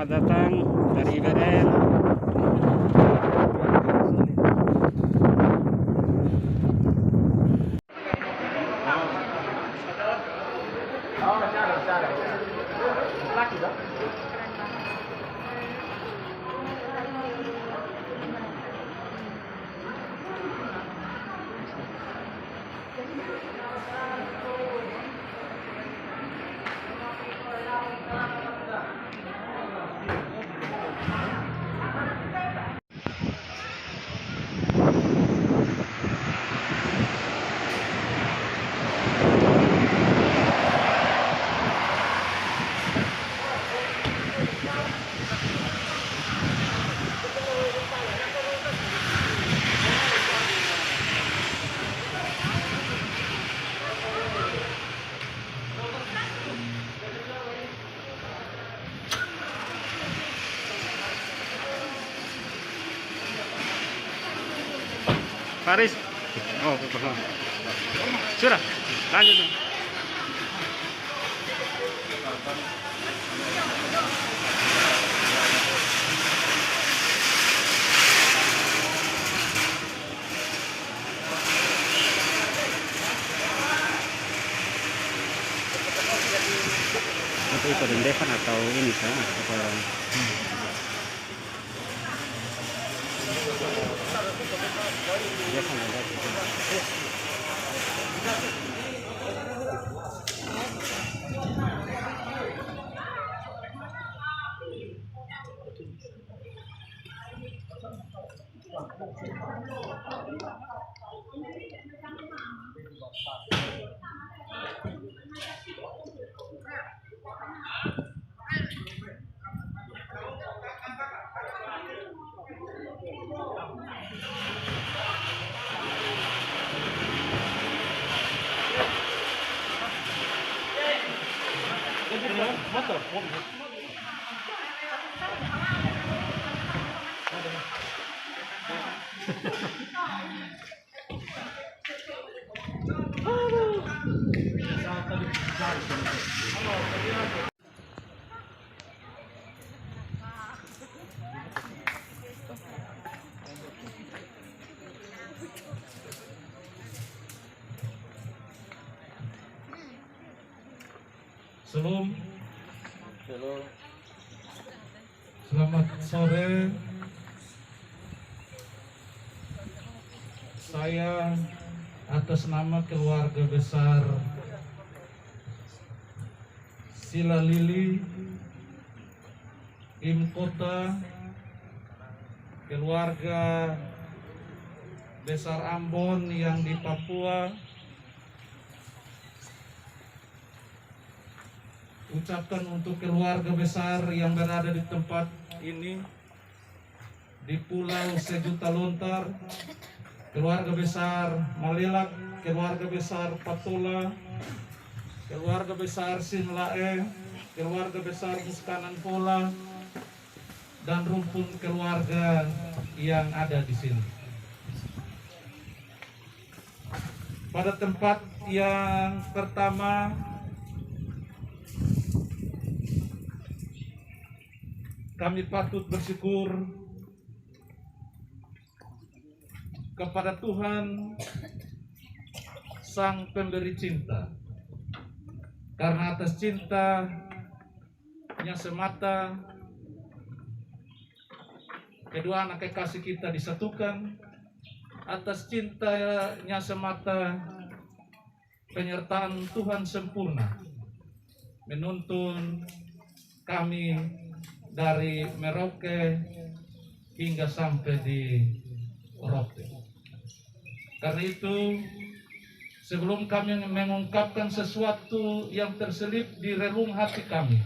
selamat datang dari IBDN. Faris, oh sudah lanjut. Itu ikut Devan atau ini sana apa? Devan ada. Motor. Selamat sore. Saya atas nama keluarga besar Sila Lili, Im Kota, keluarga besar Ambon yang di Papua, ucapkan untuk keluarga besar yang berada di tempat ini di Pulau Sejuta Lontar, keluarga besar Malelak, keluarga besar Patola, keluarga besar Sinlae, keluarga besar Muskanan Pola, dan rumpun keluarga yang ada di sini. Pada tempat yang pertama, kami patut bersyukur kepada Tuhan Sang Pemberi Cinta, karena atas cintanya semata kedua anak kekasih kita disatukan, atas cintanya semata penyertaan Tuhan sempurna menuntun kami dari Merauke hingga sampai di Rote. Karena itu, sebelum kami mengungkapkan sesuatu yang terselip di relung hati kami,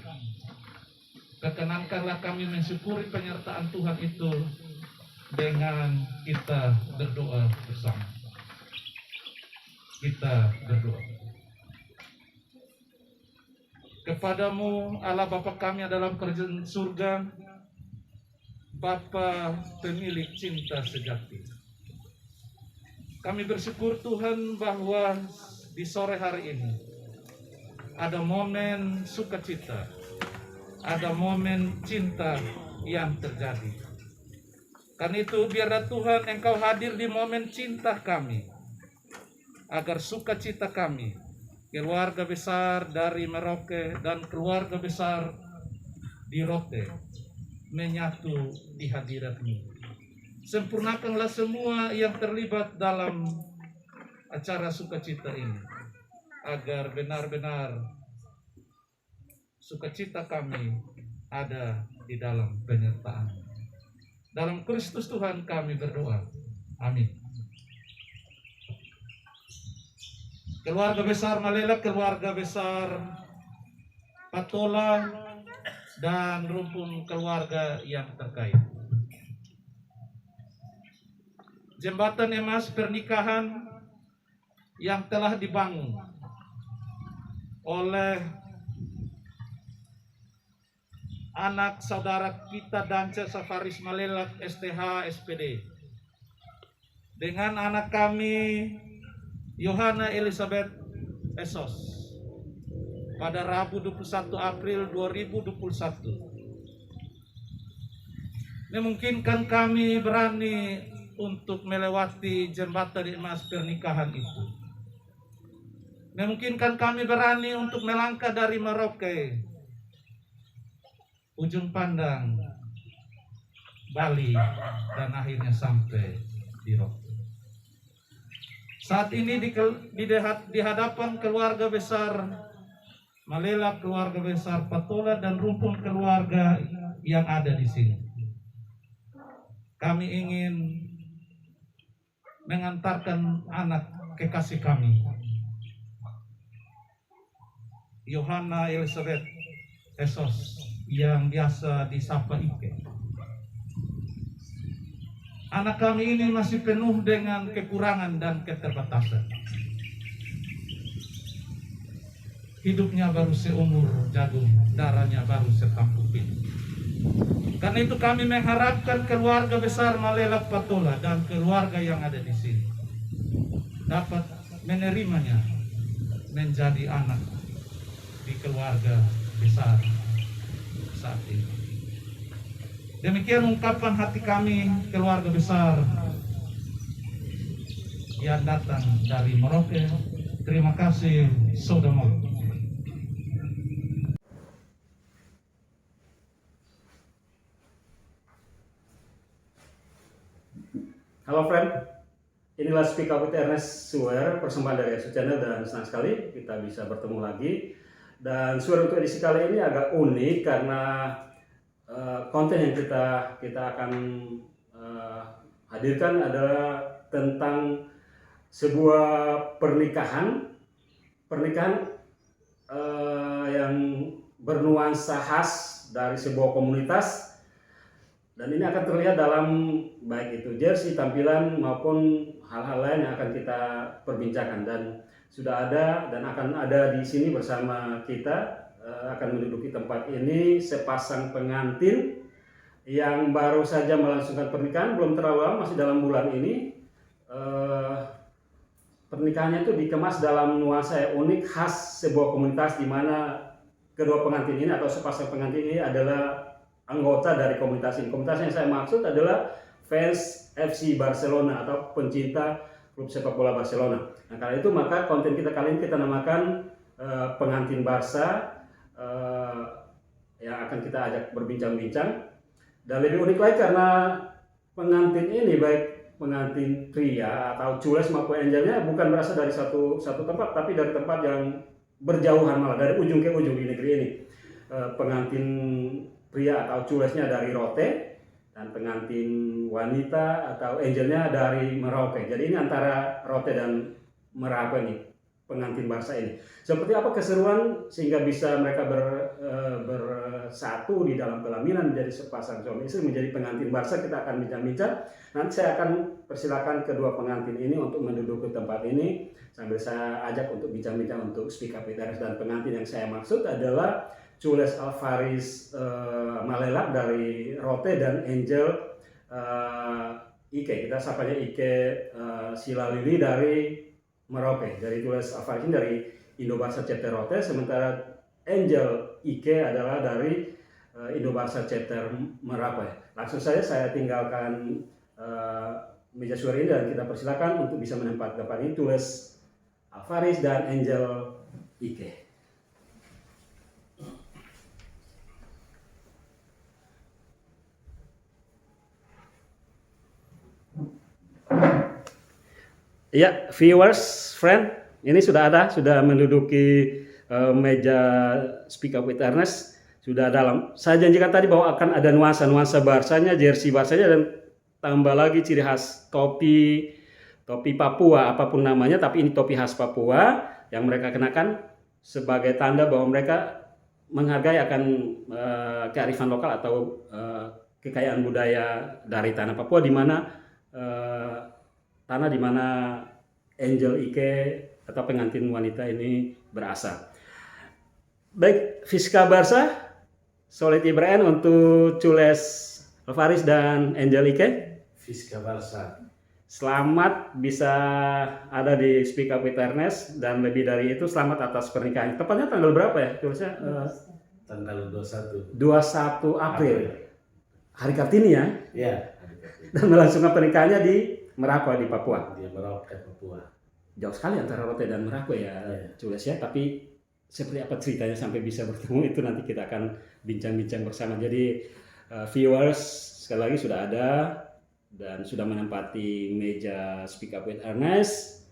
perkenankanlah kami mensyukuri penyertaan Tuhan itu dengan kita berdoa bersama. Kita berdoa. Kepadamu Allah Bapa kami dalam kerajaan surga, Bapa pemilik cinta sejati. Kami bersyukur Tuhan bahwa di sore hari ini ada momen sukacita ada momen cinta yang terjadi. Karena itu biarlah Tuhan Engkau hadir di momen cinta kami, agar sukacita kami, keluarga besar dari Merauke dan keluarga besar di Rote, menyatu di hadirat-Mu. Sempurnakanlah semua yang terlibat dalam acara sukacita ini, agar benar-benar sukacita kami ada di dalam penyertaan. Dalam Kristus Tuhan kami berdoa. Amin. Keluarga besar Malela, keluarga besar Patola, dan rumpun keluarga yang terkait. Jembatan emas pernikahan yang telah dibangun oleh anak saudara kita Dance Safaris Malelak STH SPD dengan anak kami Yohana Elizabeth Esos pada Rabu 21 April 2021. Memungkinkan kami berani untuk melewati jembatan emas pernikahan itu. Memungkinkan kami berani untuk melangkah dari Merauke, ujung pandang Bali, dan akhirnya sampai di Rote. Saat ini di hadapan keluarga besar Malela, keluarga besar Patola, dan rumpun keluarga yang ada di sini, kami ingin mengantarkan anak kekasih kami, Yohana Elizabeth Esos, yang biasa disapa Ike. Anak kami ini masih penuh dengan kekurangan dan keterbatasan. Hidupnya baru seumur jagung, darahnya baru setampuk pilu. Karena itu kami mengharapkan keluarga besar Malela Patola dan keluarga yang ada di sini dapat menerimanya menjadi anak di keluarga besar saat ini. Demikian ungkapan hati kami, keluarga besar yang datang dari Merauke. Terima kasih, Saudara. Halo friend, inilah Speak Up with Ernest Suwer, persembahan dari Yesus Channel, dan senang sekali kita bisa bertemu lagi. Dan Suwer untuk edisi kali ini agak unik karena konten yang kita akan hadirkan adalah tentang sebuah pernikahan yang bernuansa khas dari sebuah komunitas. Dan ini akan terlihat dalam baik itu jersey, tampilan, maupun hal-hal lain yang akan kita perbincangkan. Dan sudah ada dan akan ada di sini bersama kita, akan menduduki tempat ini sepasang pengantin yang baru saja melangsungkan pernikahan, belum terlalu lama, masih dalam bulan ini. Pernikahannya itu dikemas dalam nuansa yang unik khas sebuah komunitas, di mana kedua pengantin ini atau sepasang pengantin ini adalah anggota dari komunitas ini. Komunitas yang saya maksud adalah fans FC Barcelona atau pencinta klub sepak bola Barcelona. Nah, karena itu maka konten kita kali ini kita namakan pengantin Barca, yang akan kita ajak berbincang-bincang. Dan lebih unik lagi karena pengantin ini, baik pengantin pria atau cules maupun angelnya, bukan berasal dari satu tempat, tapi dari tempat yang berjauhan, malah dari ujung ke ujung di negeri ini. Pengantin pria atau culesnya dari Rote, dan pengantin wanita atau angelnya dari Merauke. Jadi ini antara Rote dan Merauke nih, pengantin Barca ini. Seperti apa keseruan sehingga bisa mereka bersatu di dalam pelaminan menjadi sepasang suami istri, menjadi pengantin Barca, kita akan bincang-bincang. Nanti saya akan persilakan kedua pengantin ini untuk menduduki tempat ini sambil saya ajak untuk bincang-bincang untuk Speak Up with Ernest. Dan pengantin yang saya maksud adalah Jules Alvaris Malelak dari Rote dan Angel Ike, kita sapanya Ike Silalili dari Merauke. Dari Jules Alvaris ini dari Indo Barca CT Rote, sementara Angel Ike adalah dari Indobarsa chapter Merauke. Langsung saja saya tinggalkan meja suara ini dan kita persilakan untuk bisa menempatkan depan ini tulis Alvaris dan Angel Ike. Ya, viewers, friend, ini sudah menduduki meja Speak Up with Ernest, sudah dalam. Saya janjikan tadi bahwa akan ada nuansa Barsanya, jersey Barsanya, dan tambah lagi ciri khas topi Papua, apapun namanya, tapi ini topi khas Papua yang mereka kenakan sebagai tanda bahwa mereka menghargai akan kearifan lokal atau kekayaan budaya dari tanah Papua, di mana tanah di mana Angel Ike atau pengantin wanita ini berasal. Baik, Fiska Barsa, Solid Ibrahim untuk Chules Alvaris dan Angel Ike. Fiska Barsa. Selamat bisa ada di Speak Up with Ernest, dan lebih dari itu selamat atas pernikahan. Tepatnya tanggal berapa ya? Tulisnya Tanggal 21 April. Hari Kartini ya. Ya. Dan melangsungkan pernikahannya di Merauke di Papua. Di Merauke, Papua. Jauh sekali antara Rote dan Merauke ya, Chules ya. Tapi seperti apa ceritanya sampai bisa bertemu itu nanti kita akan bincang-bincang bersama. Jadi viewers sekali lagi sudah ada dan sudah menempati meja Speak Up with Ernest,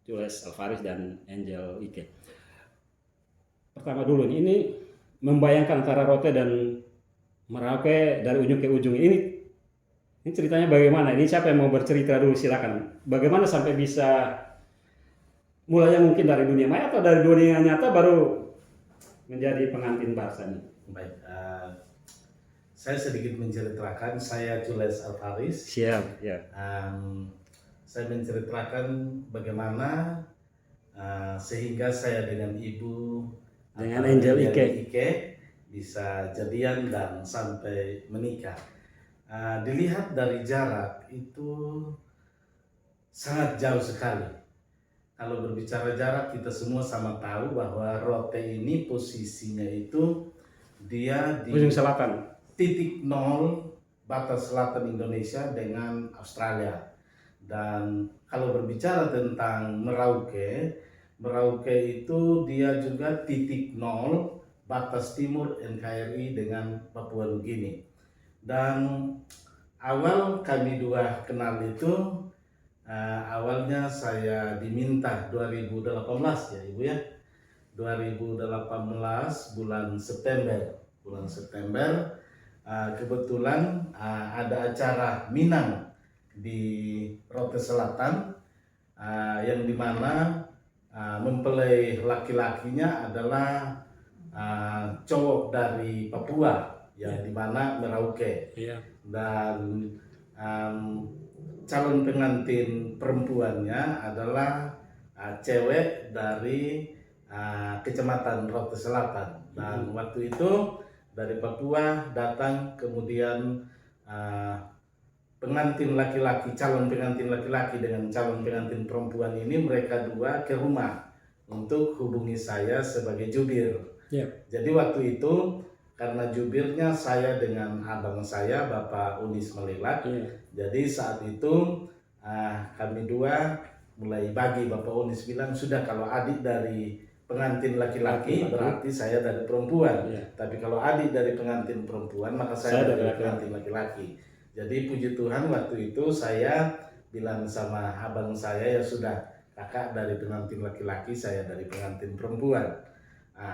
Chules Alvaris dan Angel Ike. Pertama dulu nih, ini membayangkan antara Rote dan Merauke dari ujung ke ujung ini ceritanya bagaimana? Ini siapa yang mau bercerita dulu, silakan. Bagaimana sampai bisa mulainya mungkin dari dunia maya atau dari dunia nyata baru menjadi pengantin Barsa nih? Baik, saya sedikit menceritakan. Saya Chules Alvaris. Siap, ya. Saya menceritakan bagaimana sehingga saya dengan ibu Dengan Angel Ike bisa jadian dan sampai menikah. Dilihat dari jarak itu sangat jauh sekali. Kalau berbicara jarak, kita semua sama tahu bahwa Rote ini posisinya itu dia di Ujung selatan. titik nol batas selatan Indonesia dengan Australia. Dan kalau berbicara tentang Merauke itu dia juga titik nol batas timur NKRI dengan Papua Nugini. Dan awal kami dua kenal itu awalnya saya diminta 2018 ya Ibu ya. 2018 bulan September kebetulan ada acara Minang di Rote Selatan yang dimana mempelai laki-lakinya adalah cowok dari Papua yang dimana Merauke, dan calon pengantin perempuannya adalah cewek dari kecamatan Rote Selatan. Dan waktu itu dari Papua datang, kemudian pengantin laki-laki, calon pengantin laki-laki dengan calon pengantin perempuan ini, mereka dua ke rumah untuk hubungi saya sebagai jubir. Jadi waktu itu karena jubirnya saya dengan abang saya, Bapak Unis Melilak. Jadi saat itu kami dua mulai bagi. Bapak Unis bilang, sudah kalau adik dari pengantin laki-laki berarti saya dari perempuan. Tapi kalau adik dari pengantin perempuan maka saya dari pengantin laki-laki. Jadi puji Tuhan waktu itu saya bilang sama abang saya, ya sudah, kakak dari pengantin laki-laki, saya dari pengantin perempuan.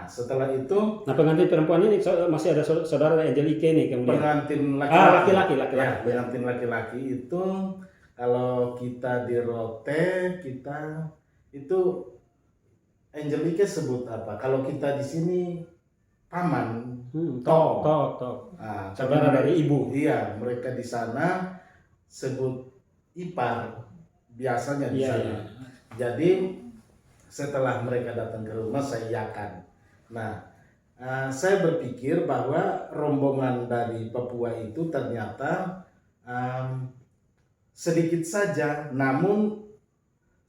Setelah itu, pengantin perempuan ini masih ada saudara Angel Ike nih kemudian. Pengantin laki-laki. Laki-laki. Pengantin laki-laki itu kalau kita di Rote, kita itu Angel Ike sebut apa? Kalau kita di sini paman, Tok. Saudara dari ibu. Iya, mereka di sana sebut ipar biasanya di sana. Jadi setelah mereka datang ke rumah, saya iakan. Nah, saya berpikir bahwa rombongan dari Papua itu ternyata sedikit saja, namun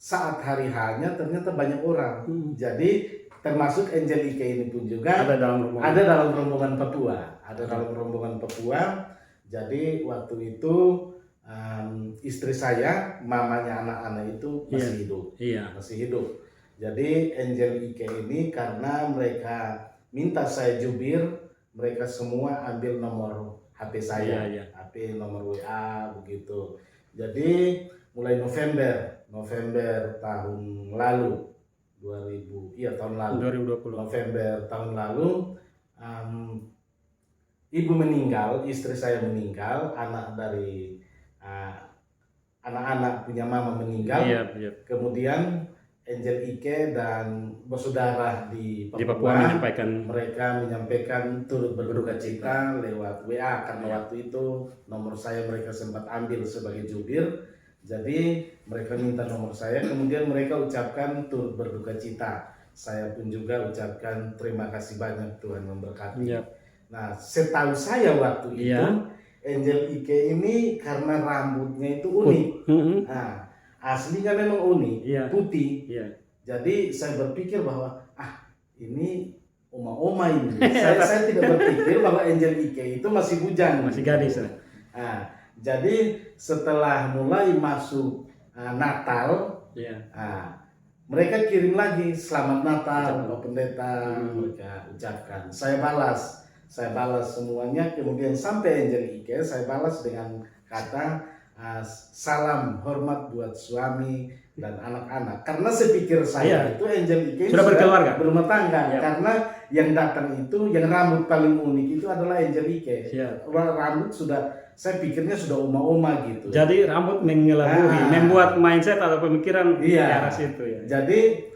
saat hari hanya ternyata banyak orang. Jadi termasuk Angel Ike ini pun juga Ada dalam rombongan. ada dalam rombongan Papua, ada dalam rombongan Papua. Jadi waktu itu istri saya, mamanya anak-anak itu masih hidup, masih hidup. Jadi Angel Ike ini karena mereka minta saya jubir, mereka semua ambil nomor HP saya, HP nomor WA begitu. Jadi mulai November tahun lalu 2020. November tahun lalu ibu meninggal, istri saya meninggal, anak-anak punya mama meninggal. Kemudian Angel Ike dan bersaudara di Papua mereka menyampaikan turut berduka cita lewat WA karena waktu itu nomor saya mereka sempat ambil sebagai jubir. Jadi mereka minta nomor saya, kemudian mereka ucapkan turut berduka cita. Saya pun juga ucapkan terima kasih banyak, Tuhan memberkati. Nah, setahu saya waktu itu Angel Ike ini karena rambutnya itu unik. Nah, aslinya memang unik, putih. Jadi saya berpikir bahwa ini oma-oma ini. saya tidak berpikir bahwa Angel Ike itu masih bujang, masih gadis. Nah, jadi setelah mulai masuk Natal, mereka kirim lagi selamat Natal Pak Pendeta, mereka ucapkan. Saya balas semuanya. Kemudian sampai Angel Ike saya balas dengan kata salam hormat buat suami dan anak-anak. Karena sepikir saya itu Angel Ike sudah berkeluarga, berumah tangga. Karena yang datang itu, yang rambut paling unik itu adalah Angel Ike. Rambut sudah, saya pikirnya sudah oma-oma gitu. Jadi rambut mengelabui, membuat mindset atau pemikiran di arah situ ya. Jadi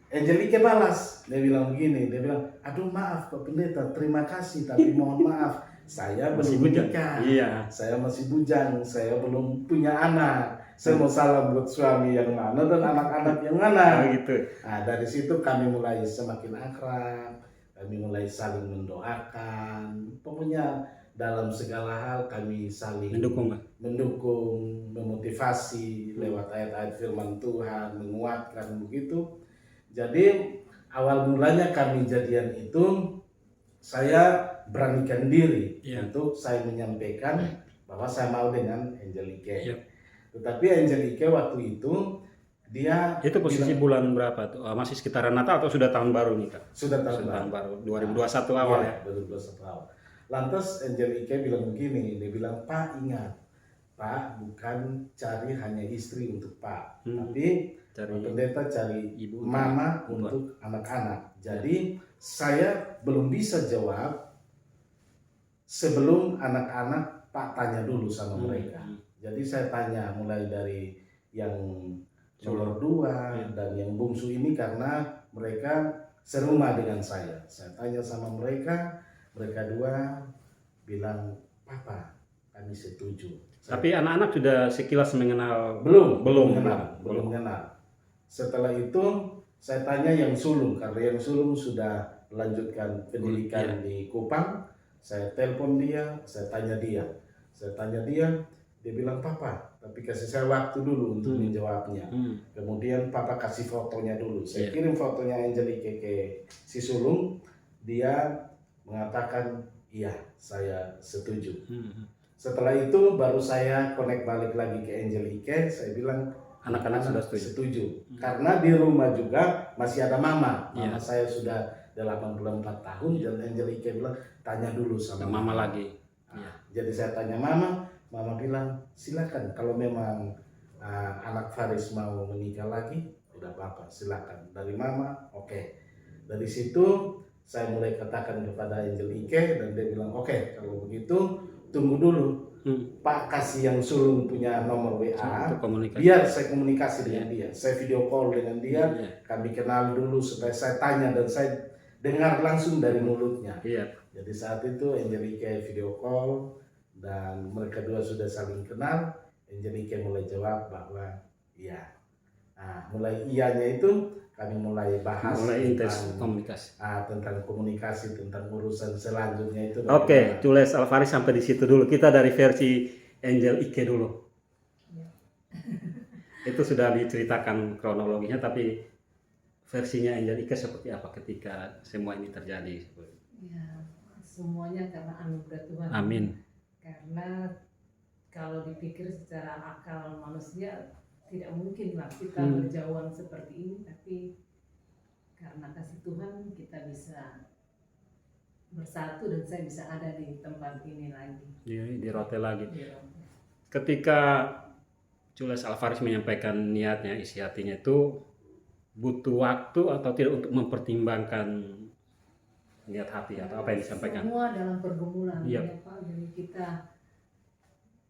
Angel Ike balas, dia bilang begini, dia bilang, aduh maaf Pak Pendeta, terima kasih tapi mohon maaf, saya belum menikah, saya masih bujang, saya belum punya anak, saya mau salam buat suami yang mana dan anak-anak yang mana. Nah, dari situ kami mulai semakin akrab, kami mulai saling mendoakan, pokoknya dalam segala hal kami saling mendukung, memotivasi lewat ayat-ayat firman Tuhan, menguatkan begitu. Jadi awal mulanya kami jadian itu saya beranikan diri untuk saya menyampaikan bahwa saya mau dengan Angel Ike. Tetapi Angel Ike waktu itu dia posisi bulan berapa tuh? Masih sekitaran Natal atau sudah tahun baru nih Kak? Sudah tahun baru 2021 awal ya. 2021 awal. Lantas Angel Ike bilang begini, dia bilang, Pak ingat, Pak bukan cari hanya istri untuk Pak, tapi Pendeta cari ibu, mama untuk anak-anak. Jadi saya belum bisa jawab sebelum anak-anak Pak tanya dulu sama mereka. Jadi saya tanya mulai dari yang nomor 2 dan yang bungsu ini karena mereka serumah dengan saya. Saya tanya sama mereka, mereka dua bilang, Papa kami setuju. Tapi anak-anak sudah sekilas mengenal? Belum kenal. Setelah itu saya tanya yang sulung, karena yang sulung sudah melanjutkan pendidikan di Kupang. Saya telepon dia, saya tanya dia, dia bilang Papa, tapi kasih saya waktu dulu untuk menjawabnya. Kemudian Papa kasih fotonya dulu, saya kirim fotonya Angel Ike ke si sulung, dia mengatakan iya saya setuju. Setelah itu baru saya connect balik lagi ke Angel Ike, saya bilang anak-anak sudah setuju. Karena di rumah juga masih ada mama saya sudah 84 tahun dan Angel Ike bilang tanya dulu sama mama lagi. Jadi saya tanya mama bilang silakan kalau memang anak Faris mau menikah lagi tidak apa-apa, silakan. Dari mama oke. Dari situ saya mulai katakan kepada Angel Ike dan dia bilang oke, kalau begitu tunggu dulu Pak kasih yang sulung punya nomor WA biar saya komunikasi dengan dia, saya video call dengan dia, kami kenal dulu supaya saya tanya dan saya dengar langsung dari mulutnya. Jadi saat itu Angel Ike video call dan mereka dua sudah saling kenal. Angel Ike mulai jawab bahwa iya. Nah, mulai iyanya itu kami mulai bahas tentang komunikasi, tentang urusan selanjutnya itu. Oke, Jules Alvaris sampai di situ dulu. Kita dari versi Angel Ike dulu. Itu sudah diceritakan kronologinya, tapi versinya Angel Ika seperti apa ketika semua ini terjadi? Ya, semuanya karena anugerah Tuhan. Amin. Karena kalau dipikir secara akal manusia tidak mungkin lah kita berjauhan seperti ini, tapi karena kasih Tuhan kita bisa bersatu dan saya bisa ada di tempat ini lagi. Di Rote lagi. Di Rote. Ketika Julius Alvarez menyampaikan niatnya, isi hatinya itu butuh waktu atau tidak untuk mempertimbangkan niat hati atau apa yang disampaikan? Semua dalam pergumulan, Iya. ya Pak. Jadi kita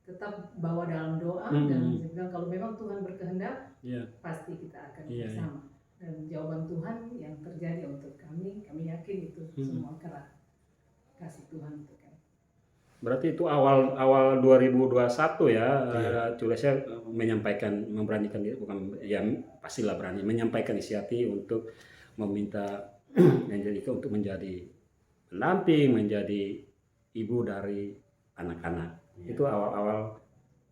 tetap bawa dalam doa Hmm. dan saya bilang kalau memang Tuhan berkehendak, Iya. pasti kita akan Iya, bersama. Dan jawaban Tuhan yang terjadi untuk kami yakin itu semua karena kasih Tuhan itu kan. Berarti itu awal 2021 ya, Iya. Juliusnya menyampaikan, memberanikan diri, bukan ya pastilah berani menyampaikan isi hati untuk meminta Angelica untuk menjadi pendamping, menjadi ibu dari anak-anak. Itu awal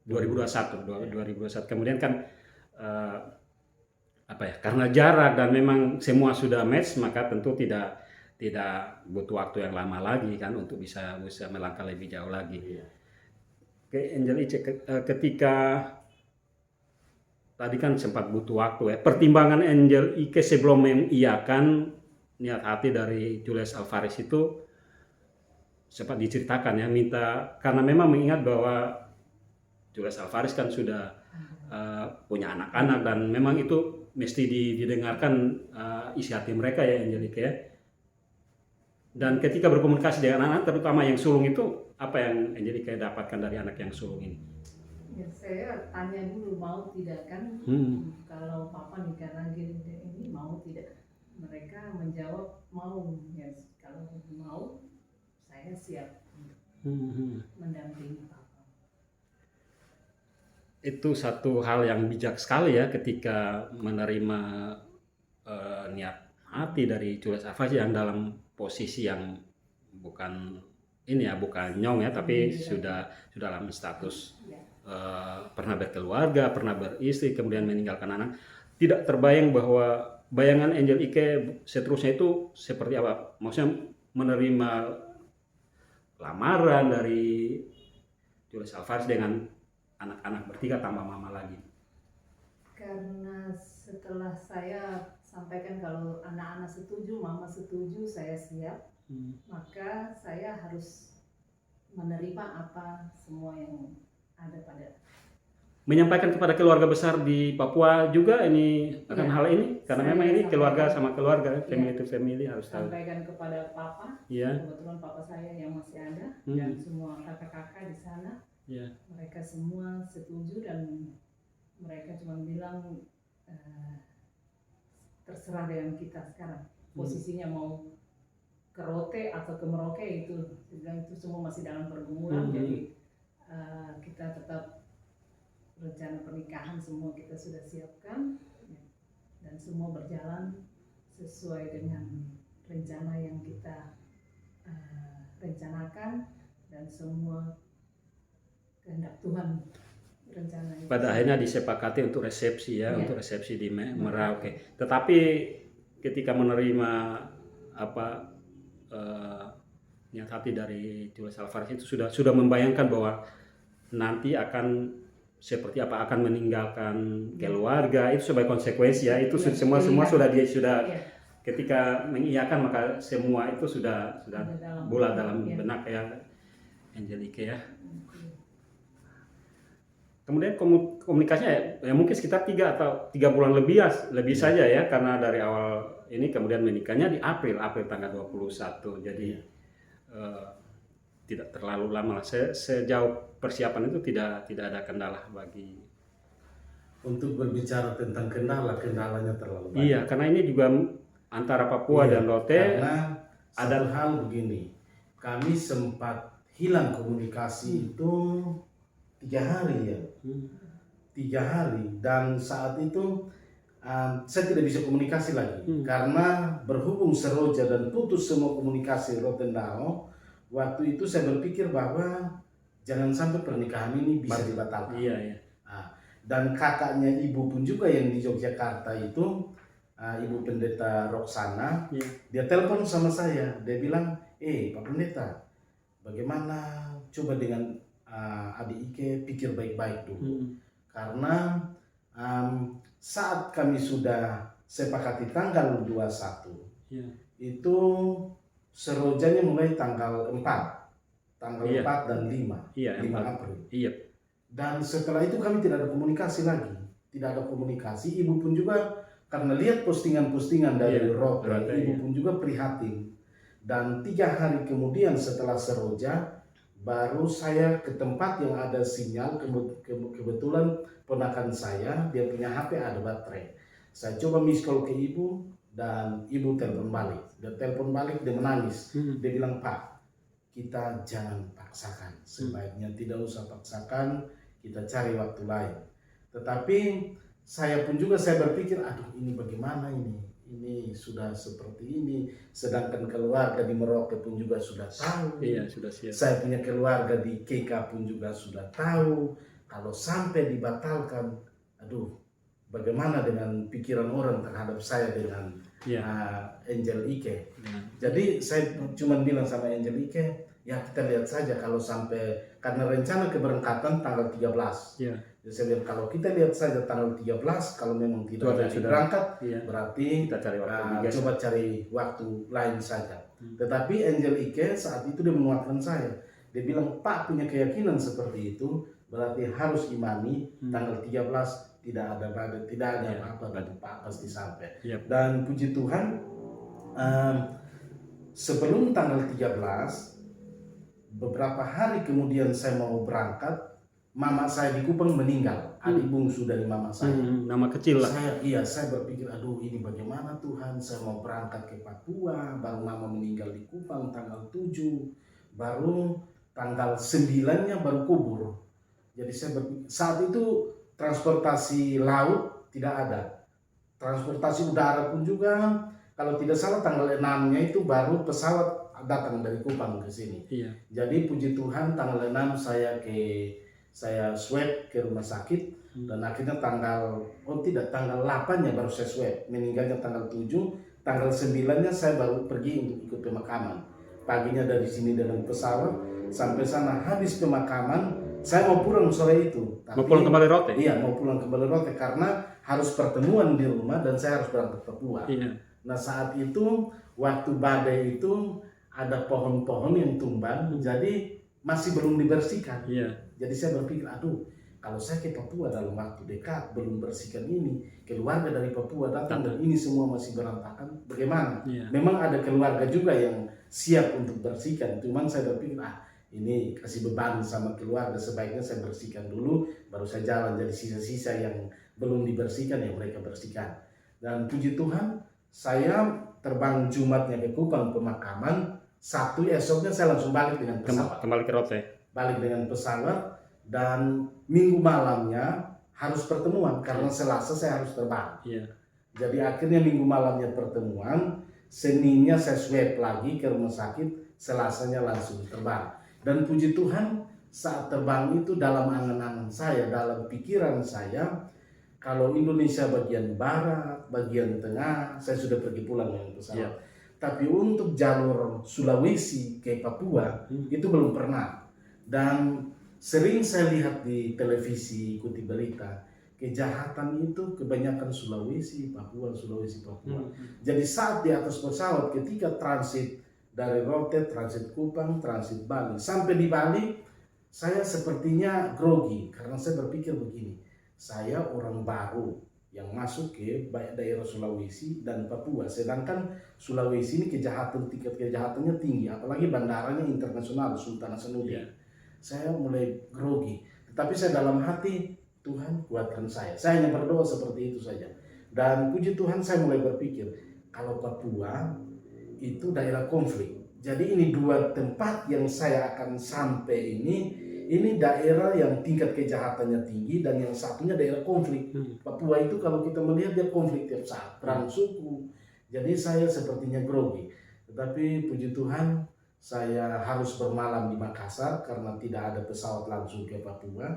2021. Kemudian kan karena jarak dan memang semua sudah match, maka tentu tidak butuh waktu yang lama lagi kan untuk bisa melangkah lebih jauh lagi. Oke, Angelica, ketika tadi kan sempat butuh waktu ya. Pertimbangan Angelica sebelum mengiyakan niat hati dari Julius Alvarez itu sempat diceritakan ya, karena memang mengingat bahwa Julius Alvarez kan sudah punya anak-anak dan memang itu mesti didengarkan isi hati mereka ya, Angelica ya. Dan ketika berkomunikasi dengan anak, terutama yang sulung itu, apa yang Angelica dapatkan dari anak yang sulung ini? Ya, saya tanya dulu mau tidak kan, kalau papa nikah lagi ini mau tidak? Mereka menjawab mau. Ya, kalau mau, saya siap mendampingi papa. Itu satu hal yang bijak sekali ya ketika menerima niat hati dari Julius Alvarez yang dalam posisi yang bukan nyong ya, tapi sudah dalam status pernah berkeluarga, pernah beristri, kemudian meninggalkan anak. Tidak terbayang bahwa bayangan Angelica seterusnya itu seperti apa? Maksudnya menerima lamaran dari Julius Alvarez dengan anak-anak bertiga tambah mama lagi. Karena setelah saya sampaikan kalau anak-anak setuju, mama setuju, saya siap, maka saya harus menerima apa semua yang ada pada. Menyampaikan kepada keluarga besar di Papua juga ini akan hal ini, karena Saya memang ini keluarga sampaikan. sama keluarga, family to family harus tahu. Sampaikan kepada papa, Iya. kebetulan papa saya yang masih ada dan semua kakak-kakak di sana, Iya. mereka semua setuju dan mereka cuma bilang terserah dengan kita sekarang posisinya mau ke Rote atau ke Merauke, itu bilang itu semua masih dalam pergumulan. Jadi kita tetap rencana pernikahan semua kita sudah siapkan dan semua berjalan sesuai dengan rencana yang kita rencanakan dan semua kehendak Tuhan rencana itu. Pada akhirnya disepakati untuk resepsi ya, untuk resepsi di Merauke. Tetapi ketika menerima niat hati dari Julius Alvarez itu sudah membayangkan bahwa nanti akan seperti apa, akan meninggalkan keluarga, itu sebagai konsekuensi ya, itu semua sudah ketika mengiyakan, maka semua itu sudah bulat dalam benak ya Angelica ya. Kemudian komunikasinya ya mungkin sekitar 3 bulan lebih saja ya, karena dari awal ini kemudian menikahnya di April tanggal 21. Jadi tidak terlalu lama lah. Sejauh persiapan itu tidak ada kendala bagi. Untuk berbicara tentang kendalanya terlalu banyak. Iya, karena ini juga antara Papua dan Rote. Karena ada hal begini, kami sempat hilang komunikasi itu 3 hari ya. 3 hari, dan saat itu saya tidak bisa komunikasi lagi karena berhubung Seroja dan putus semua komunikasi Rotendao. Waktu itu saya berpikir bahwa jangan sampai pernikahan ini bisa dibatalkan. Iya. Dan kakaknya ibu pun juga yang di Yogyakarta itu Ibu Pendeta Roxana, Iya. dia telepon sama saya, dia bilang, Pak Pendeta, bagaimana coba dengan adik Ike pikir baik-baik dulu, karena saat kami sudah sepakati tanggal 21, Iya. itu serojanya mulai tanggal 4 Iya. dan 5 Iya, 5 empat. April. Iya. Dan setelah itu kami tidak ada komunikasi lagi. Tidak ada komunikasi. Ibu pun juga karena lihat postingan-postingan dari Iya, Rote, Rote, ibu iya. pun juga prihatin. Dan 3 hari kemudian setelah seroja, baru saya ke tempat yang ada sinyal. Kebetulan ponakan saya, dia punya HP ada baterai. Saya coba miss call ke ibu dan ibu telepon balik. Dia telepon balik, dia menangis. Dia bilang, Pak, kita jangan paksakan. Sebaiknya tidak usah paksakan, kita cari waktu lain. Tetapi saya pun juga saya berpikir, aduh ini bagaimana ini sudah seperti ini, sedangkan keluarga di Merauke pun juga sudah tahu. Iya, sudah siap. Saya punya keluarga di KK pun juga sudah tahu. Kalau sampai dibatalkan, aduh bagaimana dengan pikiran orang terhadap saya dengan Angel Ike. Jadi saya cuma bilang sama Angel Ike, ya kita lihat saja kalau sampai, karena rencana keberangkatan tanggal 13. Iya. Jadi saya bilang kalau kita lihat saja tanggal 13, kalau memang tidak jadi berangkat, Iya. berarti Kita cari waktu coba cari waktu lain saja. Tetapi Angel Ike saat itu dia menguatkan saya. Dia bilang, Pak punya keyakinan seperti itu, berarti harus imani tanggal 13 tidak ada apa-apa, Pak pasti sampai. Yep. Dan puji Tuhan, sebelum tanggal 13, beberapa hari kemudian saya mau berangkat, mama saya di Kupang meninggal, adik bungsu dari mama saya. Nama kecil lah. Saya berpikir, aduh ini bagaimana Tuhan, saya mau berangkat ke Papua, baru mama meninggal di Kupang tanggal 7, baru tanggal 9-nya baru kubur. Jadi saya berpikir, saat itu transportasi laut tidak ada, transportasi udara pun juga, kalau tidak salah tanggal 6-nya itu baru pesawat datang dari Kupang ke sini. Iya. Jadi puji Tuhan tanggal 6 saya swab ke rumah sakit, dan akhirnya tanggal 8-nya baru saya swab, meninggalnya tanggal 7, tanggal 9-nya saya baru pergi untuk ikut pemakaman. Paginya dari sini dengan pesawat sampai sana, habis pemakaman saya mau pulang sore itu. Tapi, Mau pulang kembali Rote? Iya, mau pulang kembali Rote karena harus pertemuan di rumah dan saya harus berangkat ke Papua. Iya. Nah saat itu waktu badai itu ada pohon-pohon yang tumbang, jadi masih belum dibersihkan. Iya. Jadi saya berpikir, aduh kalau saya ke Papua dalam waktu dekat belum bersihkan ini, keluarga dari Papua datang dan ini semua masih berantakan, bagaimana? Iya. Memang ada keluarga juga yang siap untuk bersihkan, cuman saya berpikir, ini kasih beban sama keluarga, sebaiknya saya bersihkan dulu, baru saya jalan. Jadi sisa-sisa yang belum dibersihkan ya mereka bersihkan. Dan puji Tuhan, saya terbang Jumatnya ke Kupang pemakaman, Sabtu esoknya saya langsung balik dengan pesawat. Kembali ke Rote. Balik dengan pesawat, dan Minggu malamnya harus pertemuan karena Selasa saya harus terbang. Iya. Jadi akhirnya Minggu malamnya pertemuan, Seninnya saya swab lagi ke rumah sakit, Selasanya langsung terbang. Dan puji Tuhan saat terbang itu dalam angan-angan saya, dalam pikiran saya, kalau Indonesia bagian barat, bagian tengah, saya sudah pergi pulang dengan pesawat. Yeah. Tapi untuk jalur Sulawesi ke Papua itu belum pernah. Dan sering saya lihat di televisi, ikuti berita, kejahatan itu kebanyakan Sulawesi, Papua. Jadi saat di atas pesawat ketika transit dari Rote, transit Kupang, transit Bali. Sampai di Bali, saya sepertinya grogi karena saya berpikir begini, saya orang baru yang masuk ke daerah Sulawesi dan Papua, sedangkan Sulawesi ini tingkat kejahatannya tinggi, apalagi bandaranya internasional, Sultan Hasanuddin. Saya mulai grogi, tetapi saya dalam hati, Tuhan kuatkan saya hanya berdoa seperti itu saja. Dan puji Tuhan saya mulai berpikir, kalau Papua itu daerah konflik. Jadi ini dua tempat yang saya akan sampai ini daerah yang tingkat kejahatannya tinggi dan yang satunya daerah konflik. Papua itu kalau kita melihat dia konflik tiap saat, perang suku. Jadi saya sepertinya grogi. Tetapi puji Tuhan saya harus bermalam di Makassar karena tidak ada pesawat langsung ke Papua.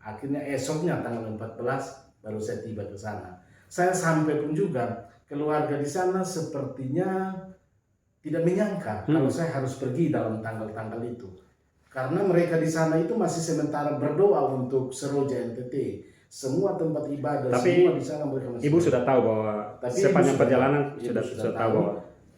Akhirnya esoknya tanggal 14 baru saya tiba ke sana. Saya sampai pun juga keluarga di sana sepertinya tidak menyangka kalau saya harus pergi dalam tanggal-tanggal itu. Karena mereka di sana itu masih sementara berdoa untuk Seroja NTT. Semua tempat ibadah, Tapi semua di sana mereka masih. Ibu sudah tahu bahwa Tapi sepanjang ibu perjalanan sudah sudah tahu bahwa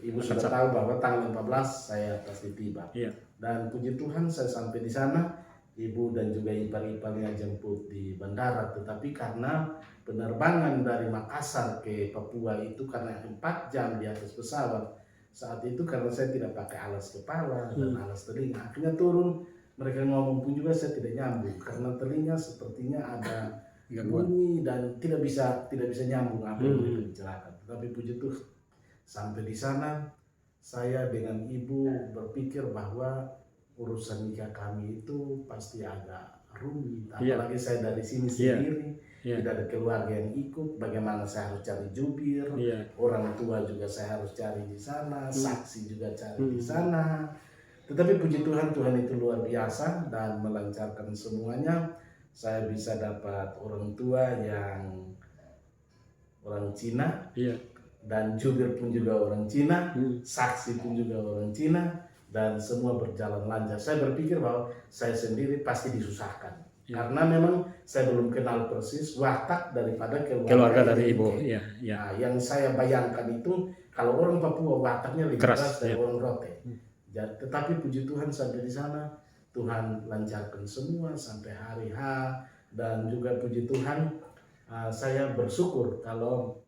Ibu sudah tahu bahwa tanggal 14 saya pasti tiba. Iya. Dan puji Tuhan saya sampai di sana. Ibu dan juga ipar-iparnya jemput di bandara. Tetapi karena penerbangan dari Makassar ke Papua itu karena 4 jam di atas pesawat. Saat itu karena saya tidak pakai alas kepala dan alas telinga, akhirnya turun. Mereka ngomong pun juga saya tidak nyambung karena telinga sepertinya ada bunyi dan tidak bisa nyambung apa yang mereka bicarakan. Tetapi puji Tuhan sampai di sana saya dengan ibu berpikir bahwa urusan nikah kami itu pasti agak rumit. Apalagi saya dari sini sendiri. Tidak ada keluarga yang ikut, bagaimana saya harus cari jubir, orang tua juga saya harus cari di sana, saksi juga cari di sana. Tetapi puji Tuhan, Tuhan itu luar biasa dan melancarkan semuanya. Saya bisa dapat orang tua yang orang Cina, dan jubir pun juga orang Cina, saksi pun juga orang Cina, dan semua berjalan lancar. Saya berpikir bahwa saya sendiri pasti disusahkan. Karena memang saya belum kenal persis watak daripada keluarga dari ibu. Nah, yang saya bayangkan itu kalau orang Papua wataknya lebih keras dari orang Rote. Tetapi puji Tuhan sampai di sana Tuhan lancarkan semua sampai hari H, dan juga puji Tuhan saya bersyukur kalau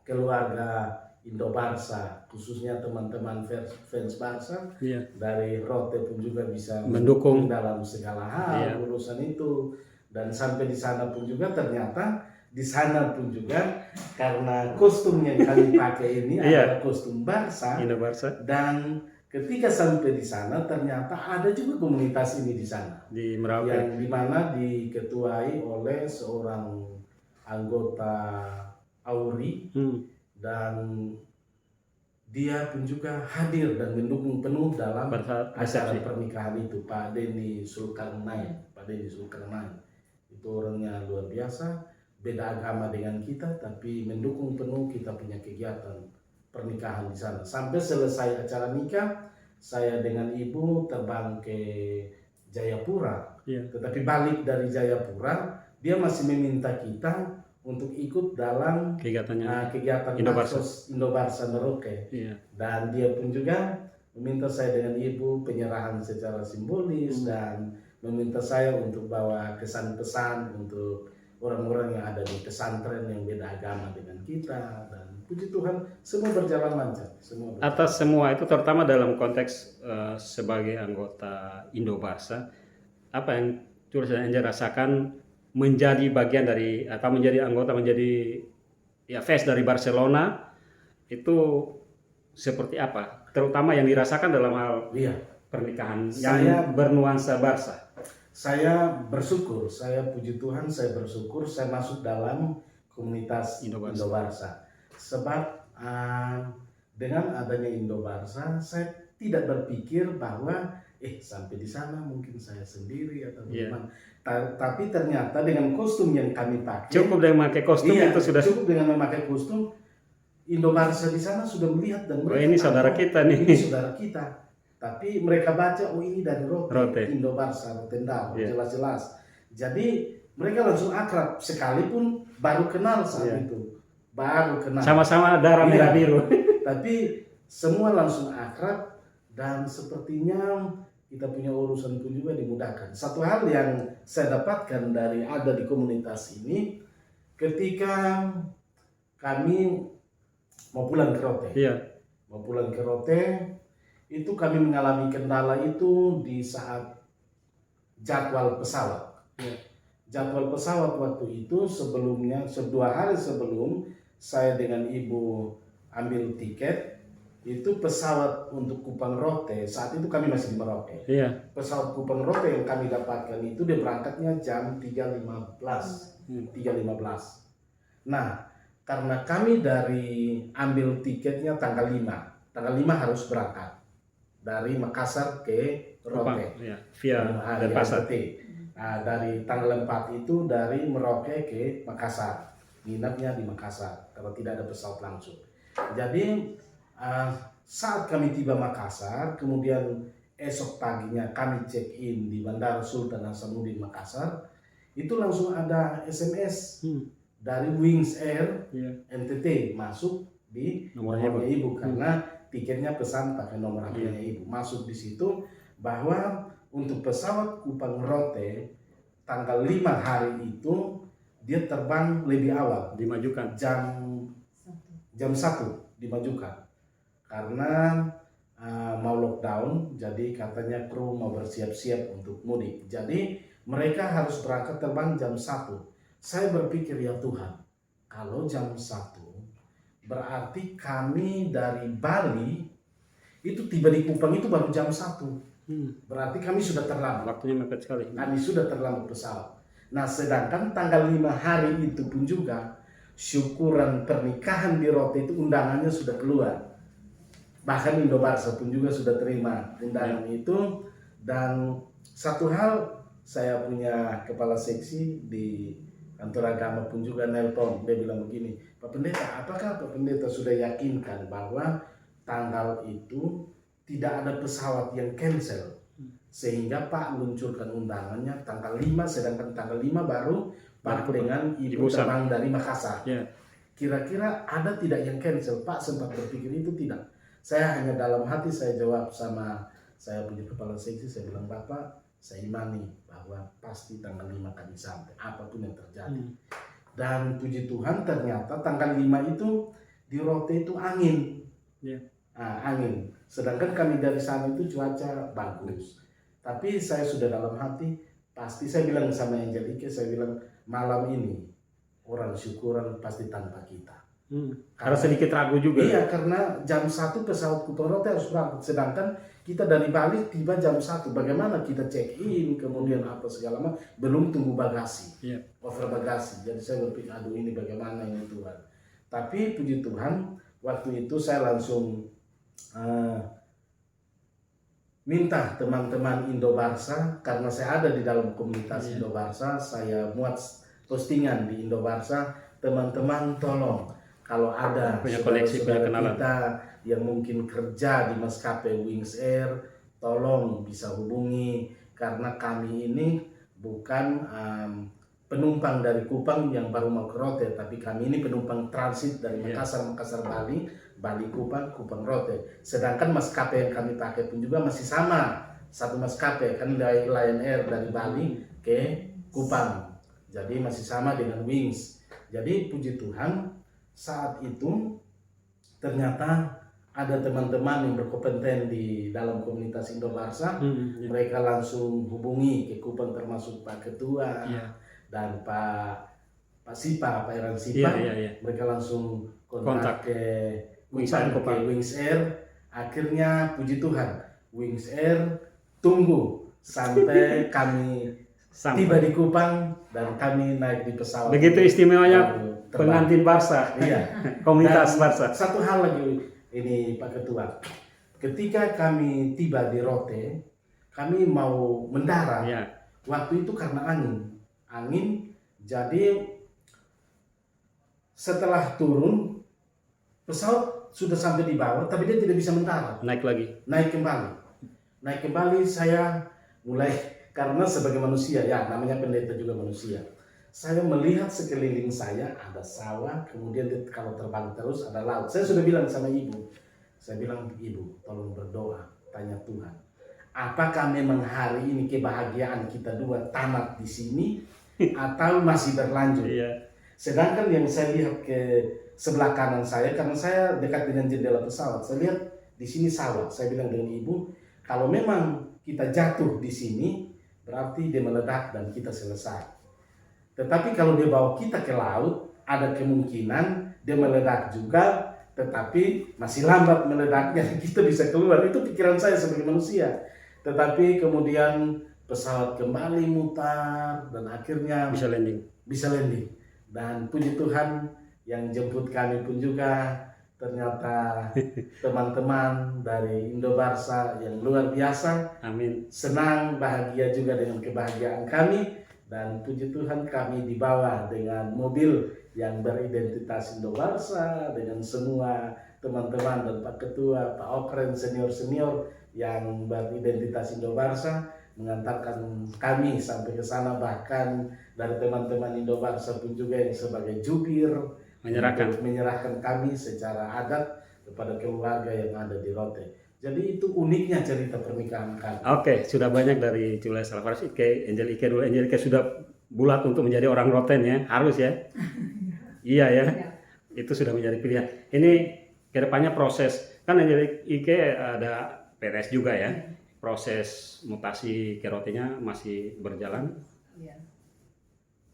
keluarga Indo-Barsa, khususnya teman-teman fans Barca dari Rote pun juga bisa mendukung dalam segala hal urusan itu. Dan sampai di sana pun juga ternyata di sana pun juga karena kostum yang kami pakai ini adalah kostum Barca. Dan ketika sampai di sana ternyata ada juga komunitas ini di sana di Merauke, yang dimana diketuai oleh seorang anggota Auri. Dan dia pun juga hadir dan mendukung penuh dalam acara pernikahan itu, Pak Denny Zulkarnain. Pak Denny Zulkarnain itu orangnya luar biasa, beda agama dengan kita, tapi mendukung penuh kita punya kegiatan pernikahan di sana. Sampai selesai acara nikah, saya dengan ibu terbang ke Jayapura. Tetapi balik dari Jayapura, dia masih meminta kita untuk ikut dalam kegiatan Indo-Barsa Merauke. Dan dia pun juga meminta saya dengan ibu penyerahan secara simbolis dan meminta saya untuk bawa kesan-pesan untuk orang-orang yang ada di pesantren yang beda agama dengan kita. Dan puji Tuhan semua berjalan lancar. Atas semua itu, terutama dalam konteks sebagai anggota Indo-Barsa, apa yang Jules dan Angel rasakan menjadi bagian dari atau menjadi anggota, menjadi fans dari Barcelona itu seperti apa? Terutama yang dirasakan dalam hal pernikahan yang bernuansa Barca. Saya bersyukur, saya puji Tuhan, saya bersyukur saya masuk dalam komunitas Indo-Barsa. Sebab dengan adanya Indo-Barsa, saya tidak berpikir bahwa sampai di sana mungkin saya sendiri atau bagaimana. Tapi ternyata dengan kostum yang kami pakai, cukup dengan memakai kostum itu sudah cukup dengan memakai kostum. Indo-Barsa di sana sudah melihat dan mereka ini saudara kita nih. Ini saudara kita. Tapi mereka baca ini dari Rote. Indo-Barsa, Rotendao, jelas-jelas. Jadi mereka langsung akrab, sekalipun baru kenal saat itu. Baru kenal. Sama-sama darah merah biru. Tapi semua langsung akrab dan sepertinya kita punya urusan pun juga dimudahkan. Satu hal yang saya dapatkan dari ada di komunitas ini, ketika kami mau pulang ke Rote, itu kami mengalami kendala itu di saat jadwal pesawat. Jadwal pesawat waktu itu sebelumnya, 2 hari sebelum saya dengan ibu ambil tiket. Itu pesawat untuk Kupang Rote, saat itu kami masih di Merauke. Pesawat Kupang Rote yang kami dapatkan itu dia berangkatnya jam 3.15. Nah, karena kami dari ambil tiketnya tanggal 5 harus berangkat dari Makassar ke Rote. Via Denpasar. Dari tanggal 4 itu dari Merauke ke Makassar. Nginapnya di Makassar kalau tidak ada pesawat langsung. Jadi saat kami tiba Makassar, kemudian esok paginya kami check in di Bandara Sultan Hasanuddin Makassar, itu langsung ada SMS dari Wings Air NTT masuk di nomornya ibu karena tiketnya pesan pakai nomor HP-nya ibu. Masuk di situ bahwa untuk pesawat Kupang Rote tanggal 5 hari itu dia terbang lebih awal, Dimajukan. jam 1 dimajukan karena mau lockdown, jadi katanya kru mau bersiap-siap untuk mudik. Jadi mereka harus berangkat terbang jam 1. Saya berpikir, ya Tuhan, kalau jam 1 berarti kami dari Bali itu tiba di Kupang itu baru jam 1. Berarti kami sudah terlambat. Waktunya mepet sekali. Kami sudah terlambat pesawat. Nah, sedangkan tanggal 5 hari itu pun juga syukuran pernikahan di Rote itu undangannya sudah keluar. Bahkan Indobarsa pun juga sudah terima undangan itu. Dan satu hal, saya punya kepala seksi di kantor agama pun juga nelpon. Dia bilang begini, Pak Pendeta, apakah Pak Pendeta sudah yakinkan bahwa tanggal itu tidak ada pesawat yang cancel? Sehingga Pak luncurkan undangannya tanggal 5, sedangkan tanggal 5 baru Pak dengan ibu terbang dari Makassar. Kira-kira ada tidak yang cancel? Pak sempat berpikir itu tidak. Saya hanya dalam hati saya jawab sama saya punya kepala seksi, saya bilang, Bapak, saya imani bahwa pasti tanggal 5 kami sampai, apapun yang terjadi. Dan puji Tuhan ternyata tanggal 5 itu di Rote itu angin. Angin. Sedangkan kami dari sana itu cuaca bagus. Tapi saya sudah dalam hati, pasti saya bilang sama Angelike, saya bilang malam ini orang syukuran pasti tanpa kita. Karena sedikit ragu juga. Iya, karena jam 1 pesawat Kupang Rote harus berangkat. Sedangkan kita dari Bali tiba jam 1. Bagaimana kita check in, kemudian apa segala macam, belum tunggu bagasi, over bagasi. Jadi saya berpikir, aduh ini bagaimana ini Tuhan. Tapi puji Tuhan, waktu itu saya langsung minta teman-teman Indobarsa, karena saya ada di dalam komunitas Indobarsa, saya muat postingan di Indobarsa, teman-teman tolong kalau ada punya koneksi, punya kenalan kita yang mungkin kerja di maskapai Wings Air, tolong bisa hubungi karena kami ini bukan penumpang dari Kupang yang baru mau ke Rote, tapi kami ini penumpang transit dari Makassar, Bali, Bali Kupang, Kupang Rote. Sedangkan maskapai yang kami pakai pun juga masih sama, satu maskapai kan Lion Air dari Bali ke Kupang. Jadi masih sama dengan Wings. Jadi puji Tuhan, saat itu ternyata ada teman-teman yang berkompeten di dalam komunitas Indobarsa. Mereka langsung hubungi ke Kupang, termasuk Pak Ketua dan Pak Iran Sipa. Mereka langsung kontak ke Wings Air. Akhirnya puji Tuhan, Wings Air tunggu sampai kami tiba di Kupang dan kami naik di pesawat. Begitu istimewanya pengantin Barsa. Komunitas Barsa. Satu hal lagi ini Pak Ketua, ketika kami tiba di Rote, kami mau mendarat. Waktu itu karena angin, jadi setelah turun pesawat sudah sampai di bawah, tapi dia tidak bisa mendarat. Naik kembali. Saya mulai, karena sebagai manusia, ya namanya pendeta juga manusia, saya melihat sekeliling saya ada sawah, kemudian kalau terbang terus ada laut. Saya sudah bilang sama ibu, ibu tolong berdoa, tanya Tuhan, apakah memang hari ini kebahagiaan kita dua tamat di sini atau masih berlanjut? Sedangkan yang saya lihat ke sebelah kanan saya, karena saya dekat dengan jendela pesawat, saya lihat di sini sawah. Saya bilang dengan ibu, kalau memang kita jatuh di sini, berarti dia meledak dan kita selesai. Tetapi kalau dia bawa kita ke laut, ada kemungkinan dia meledak juga, tetapi masih lambat meledaknya, kita bisa keluar. Itu pikiran saya sebagai manusia. Tetapi kemudian pesawat kembali mutar dan akhirnya bisa landing. Dan puji Tuhan, yang jemput kami pun juga ternyata teman-teman dari Indobarsa yang luar biasa. Amin. Senang, bahagia juga dengan kebahagiaan kami. Dan puji Tuhan kami dibawa dengan mobil yang beridentitas Indobarsa, dengan semua teman-teman dan Pak Ketua, Pak Okren, senior-senior yang beridentitas Indobarsa, mengantarkan kami sampai ke sana, bahkan dari teman-teman Indobarsa pun juga yang sebagai jubir menyerahkan kami secara adat kepada keluarga yang ada di Rote. Jadi itu uniknya cerita pernikahan kami. Oke, sudah banyak dari Jules Alvarez, Angel Ike dulu. Angel Ike sudah bulat untuk menjadi orang Roten ya, harus ya. Iya ya, itu sudah menjadi pilihan. Ini kedepannya proses, kan Angel Ike ada PNS juga ya. Proses mutasi ke Rotenya masih berjalan. Iya.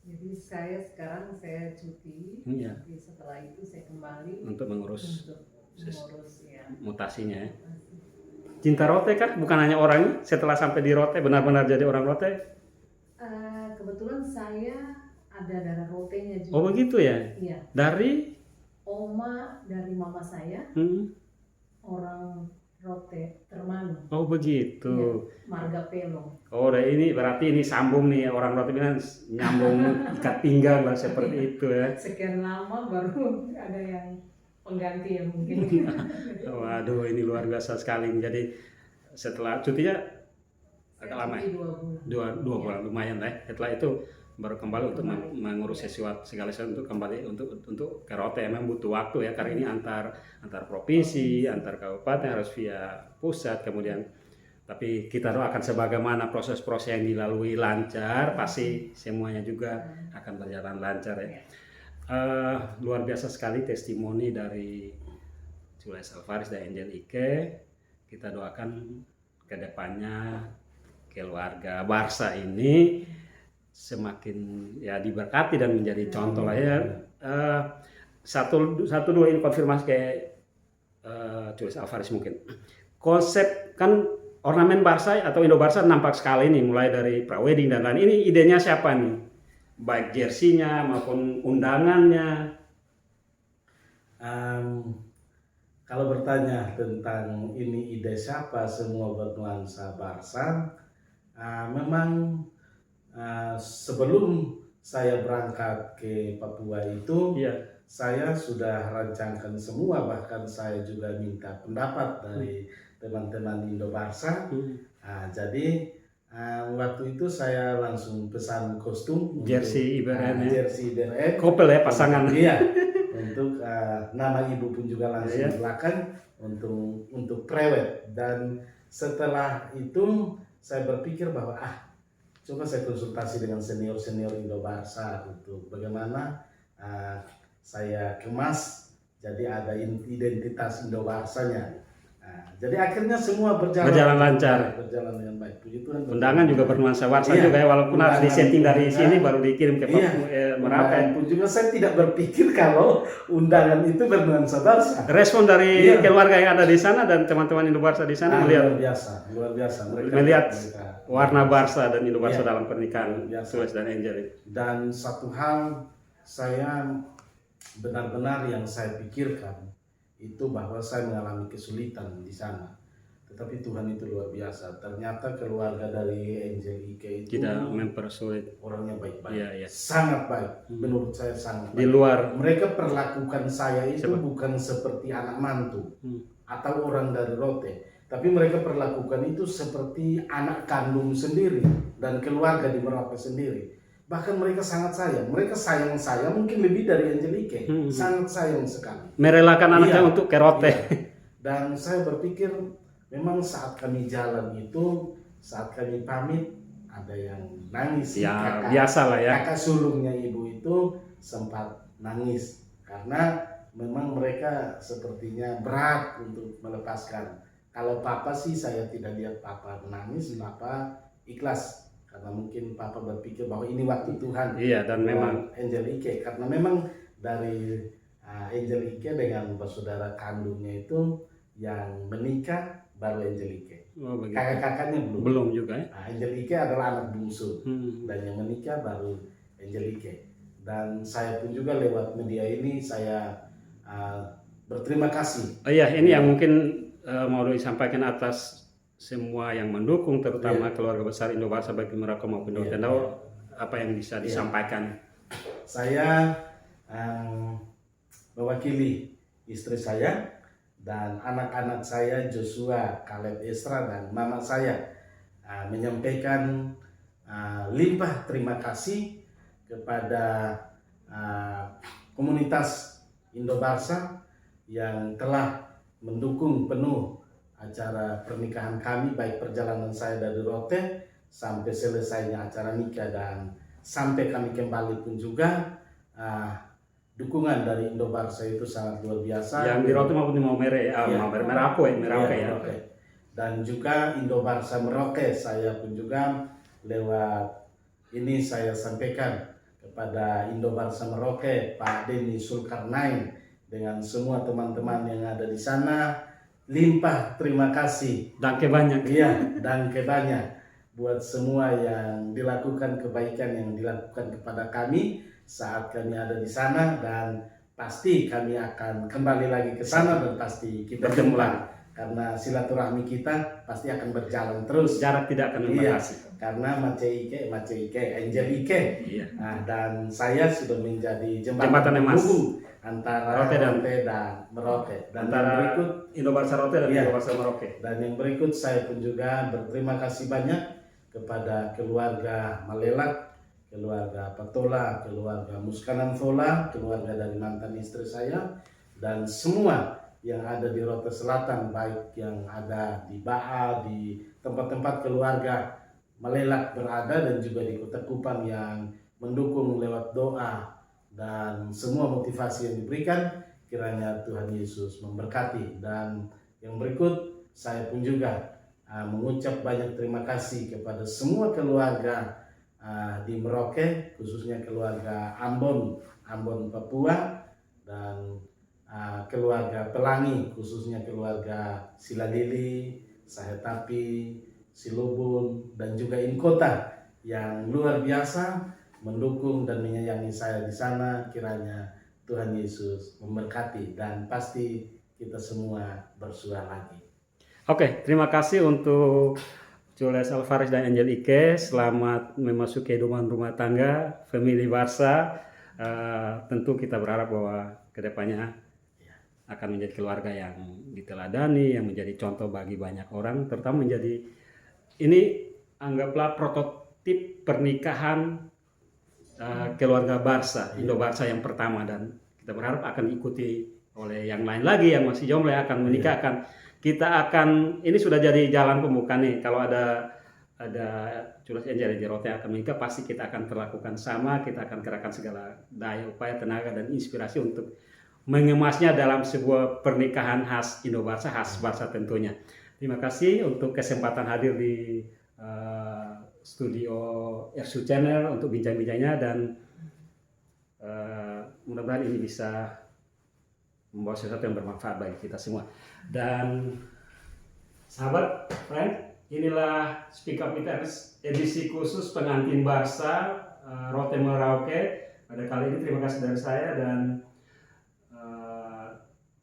Jadi saya sekarang cuti. Iya. Jadi setelah itu saya kembali Untuk mengurus ya. mutasinya ya. Cinta Rote kan bukan hanya orangnya, setelah sampai di Rote benar-benar jadi orang Rote. Kebetulan saya ada darah Rotenya juga. Oh begitu ya? Iya. Dari mama saya orang Rote Termanu. Oh begitu. Ya, Marga Pelong. Oh ini berarti ini sambung nih, orang Rote bilang nyambung ikat pinggang lah seperti itu ya. Sekian lama baru ada yang pengganti ya mungkin. Waduh ini luar biasa sekali. Jadi setelah cutinya agak lama ya? 2 bulan. Dua bulan lumayan lah ya. Setelah itu baru kembali untuk mengurus sesuatu segala sesuatu untuk kembali untuk ke Rote. Memang butuh waktu ya, karena ini antar provinsi, antar kabupaten harus via pusat, kemudian tapi kita doakan sebagaimana proses-proses yang dilalui lancar, pasti semuanya juga akan berjalan lancar ya. Luar biasa sekali testimoni dari Jules Alvarez dan Angel Ike. Kita doakan ke depannya keluarga Barsa ini semakin ya diberkati dan menjadi contoh lah ya. Satu dua ini konfirmasi kayak Jules Alvarez mungkin. Konsep kan ornamen Barsa atau Indo Barsa nampak sekali nih, mulai dari prawedding dan lain. Ini idenya siapa nih? Baik jersinya maupun undangannya. Kalau bertanya tentang ini ide siapa, semua bernuansa Barsa. Memang sebelum saya berangkat ke Papua itu, saya sudah rancangkan semua, bahkan saya juga minta pendapat dari teman-teman Indo Barsa. Jadi waktu itu saya langsung pesan kostum, jersey Iberen, jersey Iberen, couple ya pasangan. Iya, untuk nama ibu pun juga langsung di belakang untuk prewed. Dan setelah itu saya berpikir bahwa coba saya konsultasi dengan senior Indo Barsa untuk bagaimana saya kemas jadi ada identitas Indo Barsanya. Jadi akhirnya semua berjalan lancar, berjalan dengan baik. Puji Tuhan. Undangan juga bernuansa Barsa juga ya, walaupun harus disetting dari sini baru dikirim ke Merapen. Pun juga saya tidak berpikir kalau undangan itu bernuansa Barsa. Respon dari keluarga yang ada di sana dan teman-teman Indo Barsa di sana luar biasa. Melihat warna Barsa dan Indo Barsa dalam pernikahan Jules dan Angel. Dan satu hal saya benar-benar yang saya pikirkan itu bahwa saya mengalami kesulitan di sana, tetapi Tuhan itu luar biasa. Ternyata keluarga dari Angel Ike itu tidak mempersulit, orangnya baik-baik, iya. Sangat baik. Menurut saya sangat baik. Di luar mereka perlakukan saya itu bukan seperti anak mantu atau orang dari Rote, tapi mereka perlakukan itu seperti anak kandung sendiri dan keluarga di Merapen sendiri. Bahkan mereka sangat sayang. Mereka sayang saya mungkin lebih dari Angel Ike. Sangat sayang sekali. Merelakan anaknya untuk ke Rote. Dan saya berpikir memang saat kami jalan itu, saat kami pamit, ada yang nangis. Ya, biasa lah ya. Kakak sulungnya ibu itu sempat nangis. Karena memang mereka sepertinya berat untuk melepaskan. Kalau papa sih saya tidak lihat papa menangis, papa ikhlas. Karena mungkin papa berpikir bahwa ini waktu Tuhan. Iya, dan memang Angel Ike, karena memang dari Angel Ike dengan bersaudara kandungnya itu yang menikah baru Angel Ike. Kakak-kakaknya belum juga ya. Angel Ike adalah anak bungsu dan yang menikah baru Angel Ike. Dan saya pun juga lewat media ini saya berterima kasih. Oh iya, ini yang mungkin mau disampaikan atas semua yang mendukung, terutama keluarga besar Indo Barsa baik di Merauke maupun di Tendau, apa yang bisa disampaikan? Saya mewakili istri saya dan anak-anak saya Joshua, Caleb, Esra, dan mama saya menyampaikan limpah terima kasih kepada komunitas Indobarsa yang telah mendukung penuh acara pernikahan kami, baik perjalanan saya dari Rote sampai selesainya acara nikah dan sampai kami kembali pun juga. Dukungan dari Indobarsa itu sangat luar biasa. Yang di Rote maupun di Maumere, Merauke ya. Merauke. Dan juga Indobarsa Merauke, saya pun juga lewat ini saya sampaikan kepada Indobarsa Merauke, Pak Denny Sulkarnain dengan semua teman-teman yang ada di sana, limpah terima kasih. Danke banyak. Iya, danke banyak buat semua yang dilakukan, kebaikan yang dilakukan kepada kami saat kami ada di sana, dan pasti kami akan kembali lagi ke sana dan pasti kita bertemu jumpa karena silaturahmi kita pasti akan berjalan terus. Jarak tidak akan membatasi. Karena Mace Ike, Angel Ike, dan saya sudah menjadi Jembatan emas penghubung antara Rote dan Merauke. Dan antara yang berikut Indobarsa Rote dan Indobarsa Merauke. Dan yang berikut saya pun juga berterima kasih banyak kepada keluarga Malelak, keluarga Patola, keluarga Muskanan Fola, keluarga dari mantan istri saya, dan semua yang ada di Rote Selatan, baik yang ada di Baa, di tempat-tempat keluarga Malelak berada, dan juga di Kota Kupang yang mendukung lewat doa dan semua motivasi yang diberikan. Kiranya Tuhan Yesus memberkati. Dan yang berikut saya pun juga mengucap banyak terima kasih kepada semua keluarga di Merauke, khususnya keluarga Ambon Papua, dan keluarga Pelangi, khususnya keluarga Siladili, Sahetapi, Silubun, dan juga Inkota yang luar biasa mendukung dan menyayangi saya di sana. Kiranya Tuhan Yesus memberkati dan pasti kita semua bersua lagi. Oke, terima kasih untuk Jules Alvarez dan Angel Ike. Selamat memasuki kehidupan rumah tangga, family Barsa. Tentu kita berharap bahwa kedepannya akan menjadi keluarga yang diteladani, yang menjadi contoh bagi banyak orang, terutama menjadi ini anggaplah prototip pernikahan keluarga Barsa, Indo-Barsa yang pertama, dan kita berharap akan diikuti oleh yang lain lagi yang masih jomblo yang akan menikah. Kita akan, ini sudah jadi jalan pembuka nih, kalau ada Jules Angel di Rote yang akan menikah, pasti kita akan perlakukan sama, kita akan kerahkan segala daya, upaya, tenaga, dan inspirasi untuk mengemasnya dalam sebuah pernikahan khas Indo-Barsa, khas Barsa tentunya. Terima kasih untuk kesempatan hadir di studio RSU Channel untuk bincang-bincangnya, dan mudah-mudahan ini bisa membawa sesuatu yang bermanfaat bagi kita semua. Dan sahabat, friend, inilah Speak Up With Ernest, edisi khusus pengantin Barsa Rote Merauke. Pada kali ini terima kasih dari saya, dan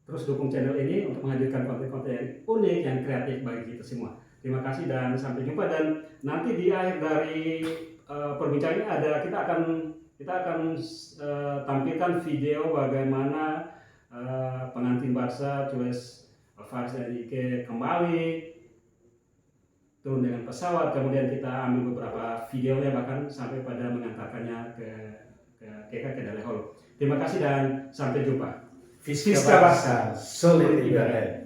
terus dukung channel ini untuk menghadirkan konten-konten yang unik, yang kreatif bagi kita semua. Terima kasih dan sampai jumpa. Dan nanti di akhir dari perbincangan ini kita akan tampilkan video bagaimana pengantin Barsa Jules Alvarez dan Ike kembali turun dengan pesawat. Kemudian kita ambil beberapa videonya, bahkan sampai pada mengantarkannya ke Daleholo. Terima kasih dan sampai jumpa. Fiska Barsa, solid ibadah.